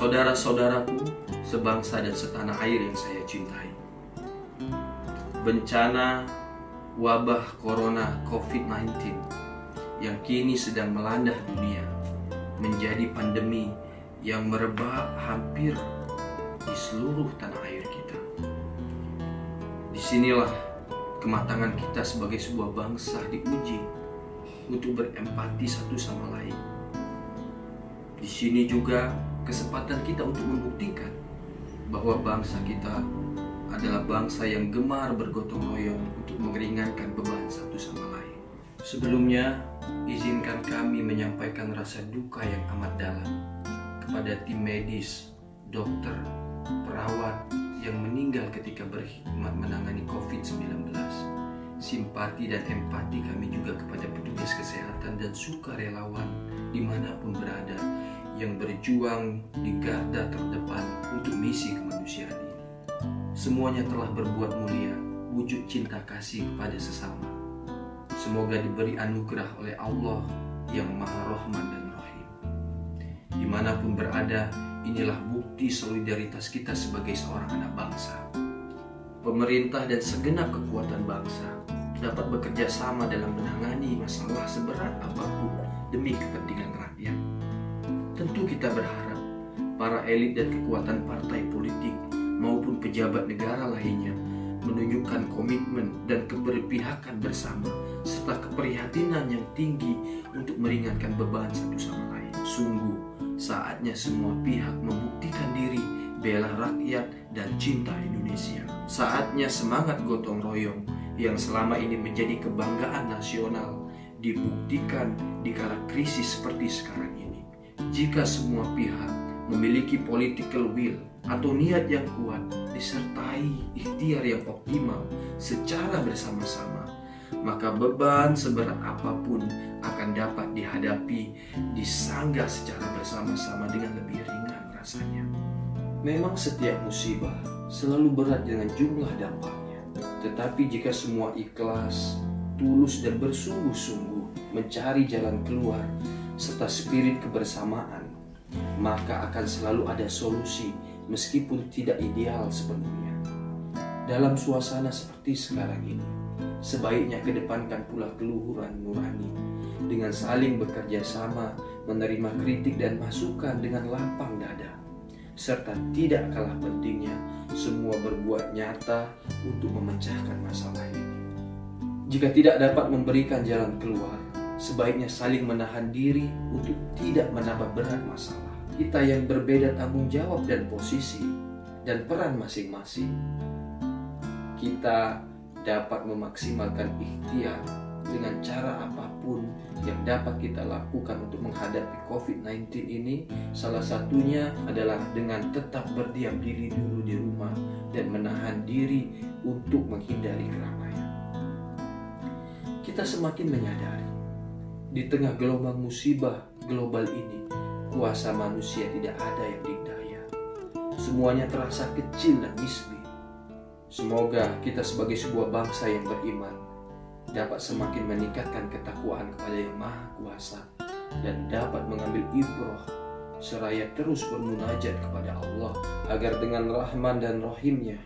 Saudara-saudaraku, sebangsa dan setanah air yang saya cintai. Bencana wabah corona COVID-19 yang kini sedang melanda dunia menjadi pandemi yang merebak hampir di seluruh tanah air kita. Disinilah kematangan kita sebagai sebuah bangsa diuji untuk berempati satu sama lain. Di sini juga kesempatan kita untuk membuktikan bahwa bangsa kita adalah bangsa yang gemar bergotong royong untuk meringankan beban satu sama lain. Sebelumnya, izinkan kami menyampaikan rasa duka yang amat dalam kepada tim medis, dokter, perawat yang meninggal ketika berkhidmat menangani COVID-19. Simpati dan empati kami juga kepada petugas kesehatan dan sukarelawan dimanapun berada yang berjuang di garda terdepan untuk misi kemanusiaan ini. Semuanya telah berbuat mulia, wujud cinta kasih kepada sesama. Semoga diberi anugerah oleh Allah yang Maha Rahman dan Rahim. Dimanapun berada, inilah bukti solidaritas kita sebagai seorang anak bangsa. Pemerintah dan segenap kekuatan bangsa dapat bekerja sama dalam menangani masalah seberat apapun demi kepentingan rakyat. Tentu kita berharap para elit dan kekuatan partai politik maupun pejabat negara lainnya menunjukkan komitmen dan keberpihakan bersama serta keprihatinan yang tinggi untuk meringankan beban satu sama lain. Sungguh, saatnya semua pihak membuktikan diri bela rakyat dan cinta Indonesia. Saatnya semangat gotong royong yang selama ini menjadi kebanggaan nasional dibuktikan di kala krisis seperti sekarang ini. Jika semua pihak memiliki political will atau niat yang kuat disertai ikhtiar yang optimal secara bersama-sama, maka beban seberat apapun akan dapat dihadapi, disanggah secara bersama-sama dengan lebih ringan rasanya. Memang setiap musibah selalu berat dengan jumlah dampaknya, tetapi jika semua ikhlas, tulus dan bersungguh-sungguh mencari jalan keluar serta spirit kebersamaan, maka akan selalu ada solusi meskipun tidak ideal sepenuhnya. Dalam suasana seperti sekarang ini, sebaiknya kedepankan pula keluhuran nurani dengan saling bekerja sama, menerima kritik dan masukan dengan lapang dada, serta tidak kalah pentingnya semua berbuat nyata untuk memecahkan masalah ini. Jika tidak dapat memberikan jalan keluar, sebaiknya saling menahan diri untuk tidak menambah berat masalah. Kita yang berbeda tanggung jawab dan posisi dan peran masing-masing, kita dapat memaksimalkan ikhtiar dengan cara apapun yang dapat kita lakukan untuk menghadapi COVID-19 ini. Salah satunya adalah dengan tetap berdiam diri dulu di rumah dan menahan diri untuk menghindari keramaian. Kita semakin menyadari di tengah gelombang musibah global ini, kuasa manusia tidak ada yang dikdaya. Semuanya terasa kecil dan nisbi. Semoga kita sebagai sebuah bangsa yang beriman dapat semakin meningkatkan ketakwaan kepada Yang Maha Kuasa dan dapat mengambil ibrah seraya terus bermunajat kepada Allah agar dengan Rahman dan Rahimnya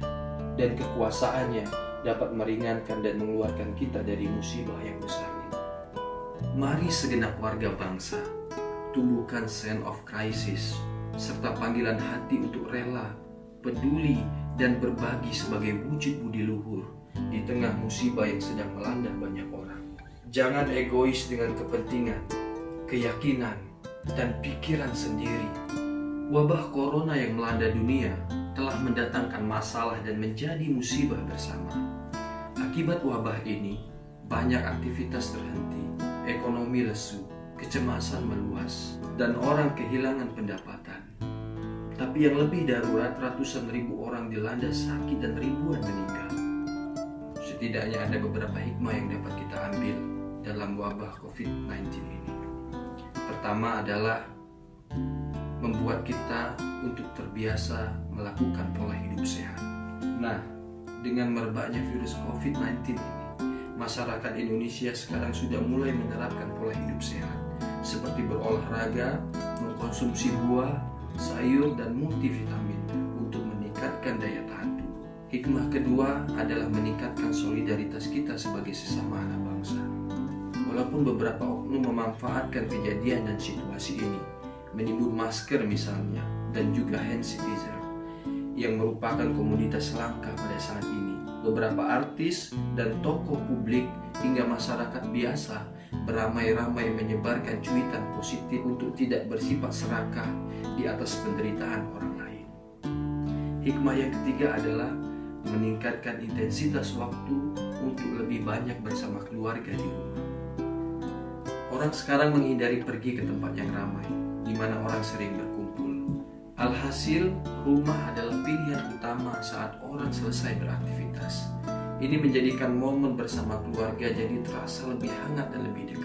dan kekuasaannya dapat meringankan dan mengeluarkan kita dari musibah yang besar ini. Mari segenap warga bangsa tumbuhkan sense of crisis serta panggilan hati untuk rela, peduli, dan berbagi sebagai wujud budi luhur di tengah musibah yang sedang melanda banyak orang. Jangan egois dengan kepentingan, keyakinan, dan pikiran sendiri. Wabah corona yang melanda dunia telah mendatangkan masalah dan menjadi musibah bersama. Akibat wabah ini, banyak aktivitas terhenti, ekonomi lesu, kecemasan meluas, dan orang kehilangan pendapatan. Tapi yang lebih darurat, ratusan ribu orang dilanda sakit dan ribuan meninggal. Setidaknya ada beberapa hikmah yang dapat kita ambil dalam wabah COVID-19 ini. Pertama adalah membuat kita untuk terbiasa melakukan pola hidup sehat. Nah, dengan merebaknya virus COVID-19 ini, masyarakat Indonesia sekarang sudah mulai menerapkan pola hidup sehat, seperti berolahraga, mengkonsumsi buah, sayur, dan multivitamin untuk meningkatkan daya tahan tubuh. Hikmah kedua adalah meningkatkan solidaritas kita sebagai sesama anak bangsa. Walaupun beberapa oknum memanfaatkan kejadian dan situasi ini, menimbun masker misalnya, dan juga hand sanitizer, yang merupakan komoditas langka pada saat ini. Beberapa artis dan tokoh publik hingga masyarakat biasa beramai-ramai menyebarkan cuitan positif untuk tidak bersifat serakah di atas penderitaan orang lain. Hikmah yang ketiga adalah meningkatkan intensitas waktu untuk lebih banyak bersama keluarga di rumah. Orang sekarang menghindari pergi ke tempat yang ramai, di mana orang sering berkumpul. Alhasil, rumah adalah pilihan utama saat orang selesai beraktivitas. Ini menjadikan momen bersama keluarga jadi terasa lebih hangat dan lebih dekat.